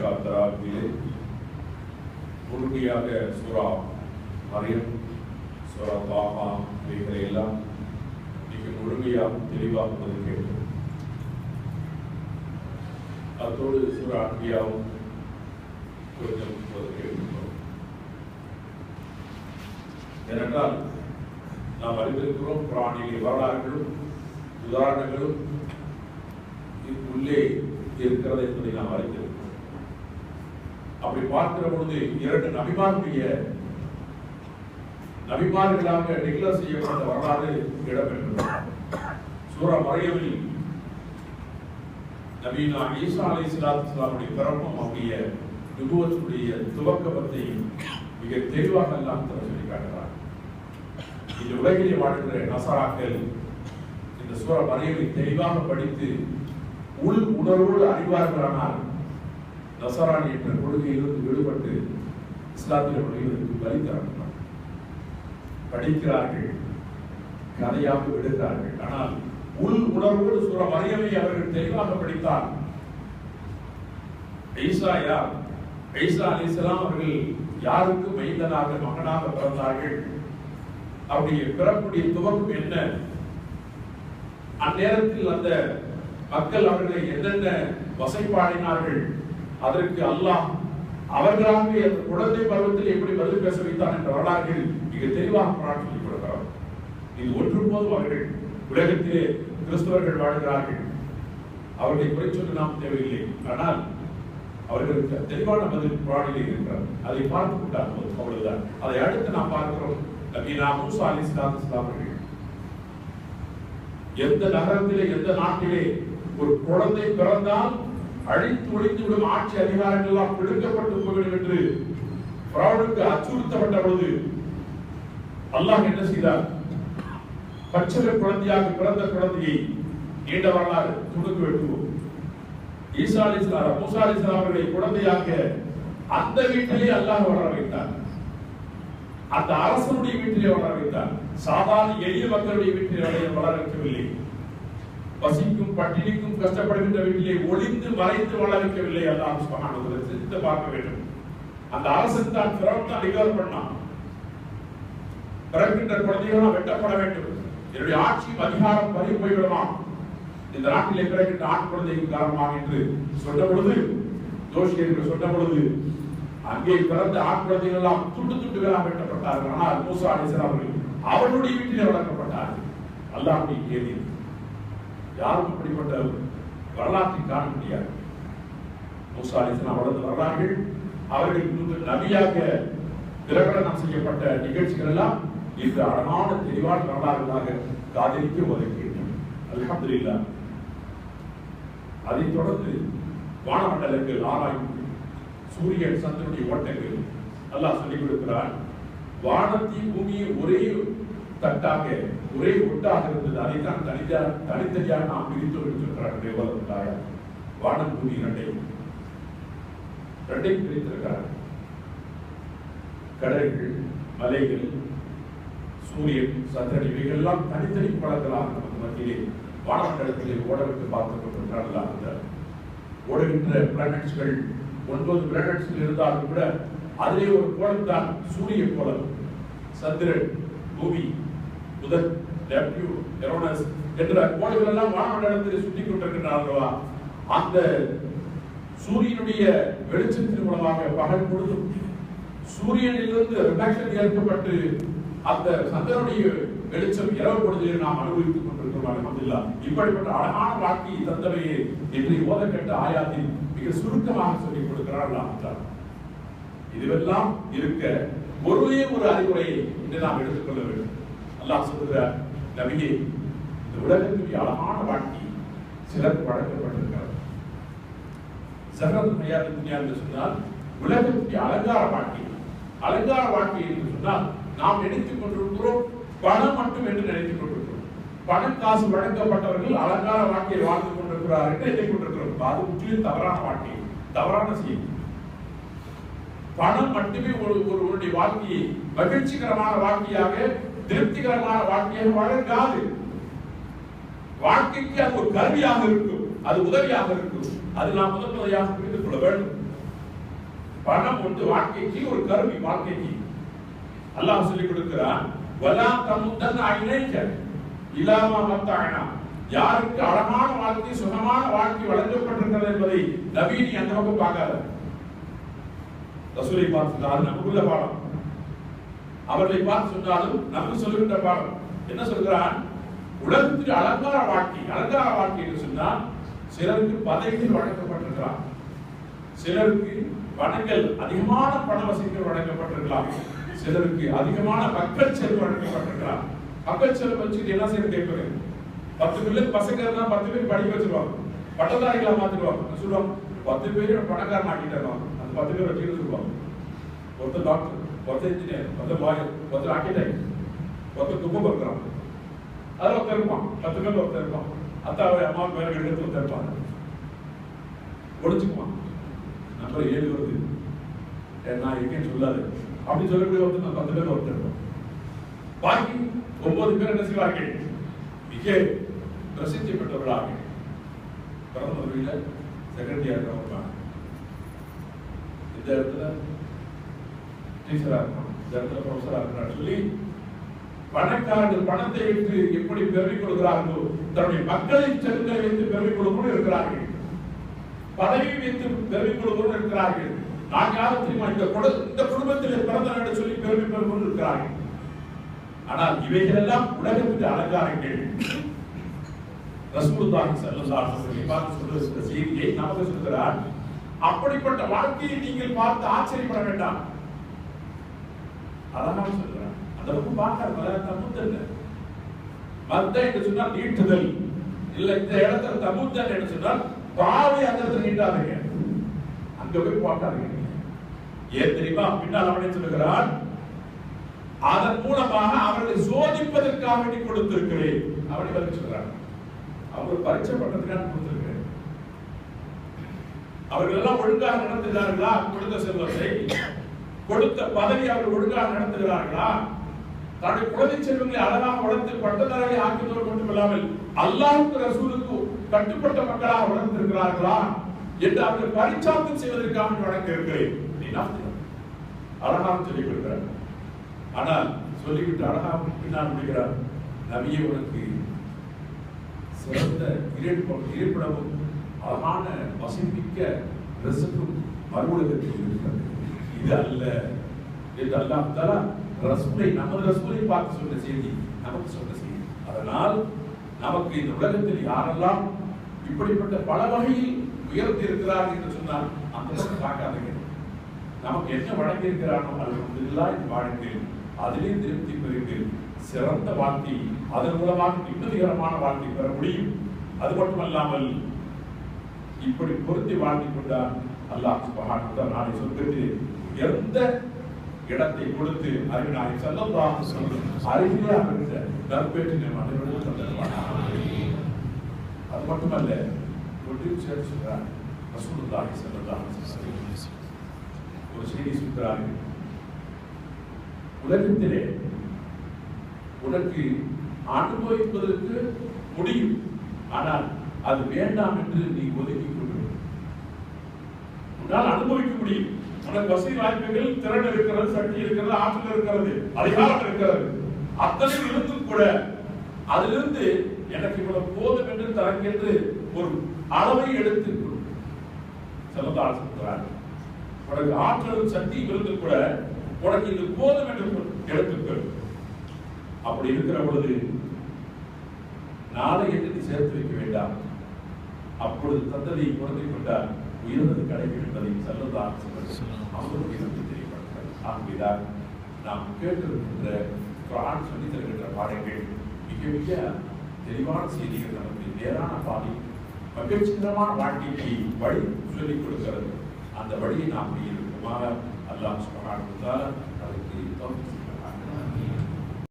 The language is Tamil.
தராவிலே முழுமையாக சூரா மரியம், சூரா தாஹா இவைகளை எல்லாம் மிக முழுமையாக தெளிவாக கேட்டோம். அதோடு சூரா அன்பியாவும் கொஞ்சம் கேட்கிறோம். ஏனென்றால் நாம் அறிந்திருக்கிறோம், குர்ஆனிலே வரலாறுகளும் உதாரணங்களும் உள்ளே இருக்கிறது என்பதை நாம் அறிந்திருக்கிறோம். அப்படி பார்க்கிற பொழுது இரண்டு நபிமார்களாக டிக்ளேர் செய்யப்பட்ட வரலாறு இடம்பெற்றுள்ளது. சூரா மரியமில் நபீனா ஈசா அலைஹிஸ்ஸலாமுடைய பிறப்பும் அவருடைய நுபுவத்துடைய துவக்கத்தை மிக தெளிவாக எல்லாம் சொல்லி காட்டுகிறார். இந்த உலகிலே வாழ்கிற நசராக்கள் இந்த சூரா மரியமை தெளிவாக படித்து உள் உணர்வோடு அறிவார்களானால் நசராணி என்ற கொள்கையிலிருந்து விடுபட்டு இஸ்லாத்திய நுழைவதற்கு வழி தரப்பட்டார். படிக்கிறார்கள், கதையாக விடுகிறார்கள். ஆனால் உள் உணர்வோடு சூரா மரியமை அவர்கள் தெளிவாக படித்தார். ஈசா யார்? ஈசா அலைஹிஸ்ஸலாம் அவர்கள் யாருக்கு மைந்தனாக மகனாக பிறந்தார்கள்? அவருடைய பிறப்புடைய துவக்கம் என்ன? அந்நேரத்தில் அந்த மக்கள் அவர்களை என்னென்ன வசைப்பாடினார்கள்? அதற்கு அல்லாஹ் அவர்களாகவே அந்த குழந்தை பருவத்தில் எப்படி பதில் பேச வைத்தான் என்ற வரலாறுகள் மிக தெளிவாக சொல்லிக் கொடுக்கிறார். இது ஒன்று போதும் அவர்கள் உலகத்திலே கிறிஸ்தவர்கள் வாழ்கிறார்கள், அவர்களை குறை சொல்ல நாம் தேவையில்லை. ஆனால் அவர்களுக்கு தெளிவான பதில் குர்ஆனிலே இருக்கிறார். அதை பார்த்து விட்டால் போதும், அவ்வளவுதான். அதை அடுத்து நாம் பார்க்கிறோம், நபீனா மூசா அலைஹிஸ்ஸலாம் அவர்கள் எந்த நகரத்திலே எந்த நாட்டிலே ஒரு குழந்தை பிறந்தால் அழித்து ஒழித்து விடும் ஆட்சி அதிகாரங்கள் எல்லாம் பிடுங்கப்பட்டு போய்விடும் என்று ஃபிரௌனுக்கு அச்சுறுத்தப்பட்ட பொழுது அல்லாஹ் என்ன செய்தார்? பச்சை குழந்தையாக பிறந்த குழந்தையை நீண்ட வரலாறு துணுக்கு வெட்டுவோம். ஈசா அலைஹிஸ்ஸலாம் மூசா அலைஹிஸ்ஸலாம் அவர்களை குழந்தையாக அந்த வீட்டிலே அல்லாஹ் வளர வைத்தார். அந்த அரசனுடைய வீட்டிலே வளர வைத்தார். சாதாரண எளிய மக்களுடைய வீட்டிலே வளர வைக்கவில்லை. பசிக்கும் பட்டினிக்கும் கஷ்டப்படுகின்ற வீட்டிலே ஒளிந்து மறைந்து வளர வைக்கவில்லை. அல்லாஹ் சுப்ஹானஹு வ தஆலா சிந்தித்து பார்க்க வேண்டும். அந்த அரசன் தான் ஃபிரௌன் தான் டிக்ளேர் பண்ணான், பிறக்கின்ற குழந்தைகள் வெட்டப்பட வேண்டும், என்னுடைய ஆட்சியும் அதிகாரம் பறி போய்விடுமா இந்த நாட்டிலே பிறக்கின்ற ஆண் குழந்தையின் காரணமாக என்று சொன்ன பொழுது, ஜோஷியர்கள் சொன்ன பொழுது அங்கே பிறந்த ஆண் குழந்தைகள் எல்லாம் துண்டு துண்டுகளாக வெட்டப்பட்டார்கள். ஆனால் மூசா அலைஹிஸ்ஸலாம் அவர்கள் அவர்களுடைய வீட்டிலே வளர்க்கப்பட்டார்கள். அல்லாஹ்வுடைய கேள்வி, யாரும் அப்படிப்பட்ட வரலாற்றை காண முடியாது. மூசா அலைஹிஸ்ஸலாம் வளர்ந்த வரலாறுகள், அவர்கள் நபியாக பிரகடனம் செய்யப்பட்ட நிகழ்ச்சிகள் எல்லாம் இந்த அழகான தெளிவான வரலாறுகளாக காதலிக்க ஒதுக்கின்றன. அல்ஹம்துலில்லாஹ். அதைத் தொடர்ந்து வானமண்டலங்கள் ஆராய்ந்து சூரியன் சந்திரனுடைய ஓட்டங்கள் அல்லாஹ் சொல்லிக் கொடுக்கிறார். வானத்தையும் பூமியை ஒரே தட்டாக ஒரே ஒட்டாக இருந்தது, அதைத்தான் தனித்தனியாக நாம் பிரித்து சொல்கிறார். வானம் பூமி இரண்டையும் பிரித்திருக்கிறார். கடல்கள், மலைகள், சூரியன், சந்திரன் இவைகள் எல்லாம் தனித்தனி படங்களாக நமக்கு மத்தியிலே வானமண்டலத்திலே ஓடவிட்டு பார்த்துக் கொண்டிருக்கிறார்கள். ஓடுகின்ற பிளானட்ஸ்கள் 9 பிளானட்ஸ்கள் இருந்தாலும் கூட அதிலே ஒரு கோளம் தான் சூரிய கோளம். சந்திரன், பூமி, புதன், நெப்டியூன், யுரேனஸ் என்ற கோள்கள் எல்லாம் வானமண்டலத்திலே சுற்றி கொண்டிருக்கின்றன. அந்த சூரியனுடைய வெளிச்சத்தின் மூலமாக பகல் பொழுதும் சூரியனிலிருந்து ரிஃப்ளெக்ஷன் ஏற்பட்டு அந்த சந்திரனுடைய வெளிச்சம் இரவு பொழுதில் நாம் அனுபவித்துக் கொண்டிருக்கிறோம். அல்ஹம்துலில்லாஹ். இப்படிப்பட்ட அழகான வாழ்க்கையை தந்தவையே இன்றைய ஓதக்கட்ட ஆயாத்தில் மிக சுருக்கமாக சொல்லிக் கொடுக்கிறார் அல்லாஹ். இதுவெல்லாம் இருக்க ஒரே ஒரு அறிவுரையை இன்று நாம் எடுத்துக்கொள்ள வேண்டும். அல்லாஹ் சொல்கிறார், நபியே, இந்த உலகத்துடைய அழகான வாழ்க்கை சிலருக்கு வழங்கப்பட்டிருக்கிறது. சஹரத் ஹயாத் துன்யா என்று சொன்னால் உலகத்துடைய அலங்கார வாழ்க்கை. அலங்கார வாழ்க்கை என்று சொன்னால் நாம் நினைத்துக் கொண்டிருக்கிறோம் பணம் மட்டும் என்று நினைத்துக் கொண்டிருக்கிறோம். பணம் காசு வழங்கப்பட்டவர்கள் அலங்கார வாழ்க்கையை வாழ்ந்து கொண்டிருக்கிறார்கள் என்று எண்ணிக் கொண்டிருக்கிறோம். அது முற்றிலும் தவறான வாழ்க்கை, தவறான செய்தி. பணம் மட்டுமே ஒருவருடைய வாழ்க்கையை மகிழ்ச்சிகரமான வாழ்க்கையாக, திருப்திகரமான வாழ்க்கையாக வழங்காது. வாழ்க்கைக்கு அது ஒரு கருவியாக இருக்கும், அது உதவியாக இருக்கும். அது நாம் முதன்முறையாக புரிந்து கொள்ள வேண்டும். பணம் வந்து வாழ்க்கைக்கு ஒரு கருவி. வாழ்க்கைக்கு அல்லாஹ் சொல்லிக் கொடுக்கிறான், வலா தமுத்தன் ஐனைக இலாமா மத்தஅனா. யாருக்கு அழகான வாழ்க்கை, சுகமான வாழ்க்கை வழங்கப்பட்டிருக்கிறது என்பதை நபி நீ அந்த பக்கம் பார்க்காத. ரசூலை பார்த்து சொன்னாலும் நமக்குள்ள பாடம், அவர்களை பார்த்து சொன்னாலும் நமக்கு சொல்லுகின்ற பாடம். என்ன சொல்கிறான்? உலகத்துக்கு அலங்கார வாழ்க்கை. அலங்கார வாழ்க்கை என்று சொன்னால் சிலருக்கு பதவிகள் வழங்கப்பட்டிருக்கிறார், சிலருக்கு பணங்கள், அதிகமான பண வசதிகள் வழங்கப்பட்டிருக்கலாம், சிலருக்கு அதிகமான மக்கள் செல்வம் வழங்கப்பட்டிருக்கலாம். மக்கள் செல்வம் வச்சு என்ன செய்ய கேட்பது? 10 பிள்ளைக்கு பசங்க இருந்தா 10 பேர் படிக்க வச்சிருவாங்க, பட்டதாரிகளா மாத்திடுவாங்க. சொல்லுவாங்க 10 பேரும் பணக்காரன் ஆக்கிட்டாங்க. அந்த 10 பேர் வச்சுட்டு சொல்லுவாங்க, ஒருத்தர் டாக்டர், ஒருத்தர் இன்ஜினியர், ஒருத்தர் லாயர், ஒருத்தர் ஆர்கிடெக்ட், ஒருத்தர் துப்பம் இருக்கிறான். அதில் ஒருத்தர் இருப்பான், 10 பேர் ஒருத்தர் இருப்பான். அத்தாவை அம்மா பேர் எடுத்து ஒருத்தர் இருப்பாங்க. ஒடிச்சுக்குவான், நம்பர் 7 வருது, நான் இருக்கேன்னு சொல்லாது அப்படி சொல்லக்கூடிய ஒருத்தர் 10 பேர் ஒருத்தர் இருப்பான். பாக்கி 9 பேர் என்ன செய்வார்கள்? மிக பிரசித்தி பெற்றவர்களாக பிரதமர் வீட்டில் செக்ரட்டரியாக இருக்கிறவங்க, இந்த இடத்துல டீச்சரா இருக்கணும், இந்த இடத்துல ப்ரொஃபஸரா இருக்கிறார் சொல்லி பணக்காரர்கள் பணத்தை வைத்து எப்படி பெருமை கொள்கிறார்களோ, தன்னுடைய மக்களின் செல்களை வைத்து பெருமை கொள்கிறோம் இருக்கிறார்கள், பதவியை வைத்து பெருமை கொள்கிறோம் இருக்கிறார்கள். நான் யாரும் தெரியுமா, இந்த குடும்பத்தில் பிறந்த என்று சொல்லி பெருமை பெறுவோம் இருக்கிறார்கள். ஆனால் இவைகள் எல்லாம் உலகத்துக்கு அலங்காரங்கள். ரசூலுல்லாஹி ஸல்லல்லாஹு அலைஹி வஸல்லம் சொல்லுகிற செய்தியை நமக்கு சொல்கிறார். அப்படிப்பட்ட வாழ்க்கையை நீங்கள் பார்த்து ஆச்சரியப்பட வேண்டாம். அழகாக சொல்கிறார். அந்த பக்கம் பார்க்க தமுத்தல் மத்த என்று சொன்னால் நீட்டுதல் இல்ல, இந்த இடத்துல தமுத்தல் என்று சொன்னால் பாவை அந்த இடத்துல நீட்டாதீங்க, அங்க போய் பார்க்காதீங்க. ஏன் தெரியுமா? பின்னால் அவனே சொல்லுகிறான், அதன் மூலமாக அவர்களை சோதிப்பதற்காக வேண்டி கொடுத்திருக்கிறேன். அவனை பதில் சொல்றான், அவர் பரீட்சை பண்றதுக்காக கொடுத்திருக்கிறேன். அவர்கள் எல்லாம் ஒழுங்காக நடத்துகிறார்களா? கொடுத்த செல்வத்தை, கொடுத்த பதவி அவர்கள் ஒழுங்காக நடத்துகிறார்களா? தன்னுடைய குழந்தை செல்வங்களை அழகாக வளர்த்து பட்டதாரியை ஆக்குவதோடு மட்டுமில்லாமல் அல்லாஹ்வுக்கு ரசூலுக்கு கட்டுப்பட்ட மக்களாக வளர்த்திருக்கிறார்களா என்று அவர்கள் பரிச்சார்த்தம் செய்வதற்காக வழங்க இருக்கிறேன். அழகாக சொல்லிக் கொடுக்கிறார். ஆனால் சொல்லிவிட்டு அழகாக பின்னால் முடிகிறார், நபியே உனக்கு சிறந்த இருப்பிடமும் அழகான வசதிமிக்க ரிஸ்க்கும் மறுவுலகத்தில் இருக்கிறது. இது அல்ல என்று அல்லாஹ் தஆலா ரசூலை, நமது ரசூலை பார்த்து சொன்ன செய்தி, நமக்கு சொன்ன செய்தி. அதனால் நமக்கு இந்த உலகத்தில் யாரெல்லாம் இப்படிப்பட்ட பல வகையில் உயர்த்தி இருக்கிறார் என்று சொன்னால் அந்த பக்கம் பார்க்காதீங்க. நமக்கு என்ன வழங்கி இருக்கிறானோ அல்ஹம்துலில்லாஹ் இந்த வாழ்க்கையில் அதிலே திருப்தி பெறுங்கள். சிறந்த வாழ்க்கை, அதன் மூலமாக நிம்மதிகரமான வாழ்க்கை பெற முடியும். அது மட்டுமல்லாமல் இப்படி பொருத்தி வாழ்க்கை கொண்டார் அல்லாஹ் சுப்ஹானஹு வ தஆலா நாளை சொர்க்கத்தில் எந்த இடத்தை கொடுத்து அருகினாய் ஸல்லல்லாஹு அலைஹி வஸல்லம் அருகிலே அமர்ந்த நற்பேற்றினை அனைவருக்கும் தந்தருவானாக. அது மட்டுமல்ல, ஒன்றையும் சேர்த்து சொல்றார் ரசூலுல்லாஹி ஸல்லல்லாஹு அலைஹி வஸல்லம் ஒரு செய்தி சொல்கிறார்கள், உலகத்திலே உனக்கு அனுபவிப்பதற்கு முடியும், ஆனால் அது வேண்டாம் என்று நீ ஒதுக்கி கொண்டு. உன்னால் அனுபவிக்க முடியும், உனக்கு வசதி வாய்ப்புகள், திறன் இருக்கிறது, சக்தி இருக்கிறது, ஆற்றல் இருக்கிறது, அதிகாரம் இருக்கிறது, அத்தனை இருந்தும் கூட அதிலிருந்து எனக்கு இவ்வளவு போதும் என்று தனக்கென்று ஒரு அளவை எடுத்து செல்லதால் சொல்கிறார். உனக்கு ஆற்றலும் சக்தியும் இருந்து கூட உனக்கு இது போதும் என்று எடுத்துக்கள். அப்படி இருக்கிற பொழுது நாளை என்று நீ சேர்த்து வைக்க வேண்டாம். அப்பொழுது தந்ததை குறைந்து கொண்டால் உயர்ந்தது கிடைக்கும் என்பதை செல்லதான் அவர்களுடைய தெரியப்படுத்தார். ஆகவேதான் நாம் கேட்டிருக்கின்ற குர்ஆன் சொல்லித் தருகின்ற பாடங்கள் மிக மிக தெளிவான செய்திகள், நமக்கு நேரான பாதை, மகிழ்ச்சிகரமான வாழ்க்கைக்கு வழி சொல்லிக் கொடுக்கிறது. அந்த வழியை நாம் இருக்குமாக அல்லாஹ் சுப்ஹானஹு வ தஆலா அதற்கு தௌஃபீக்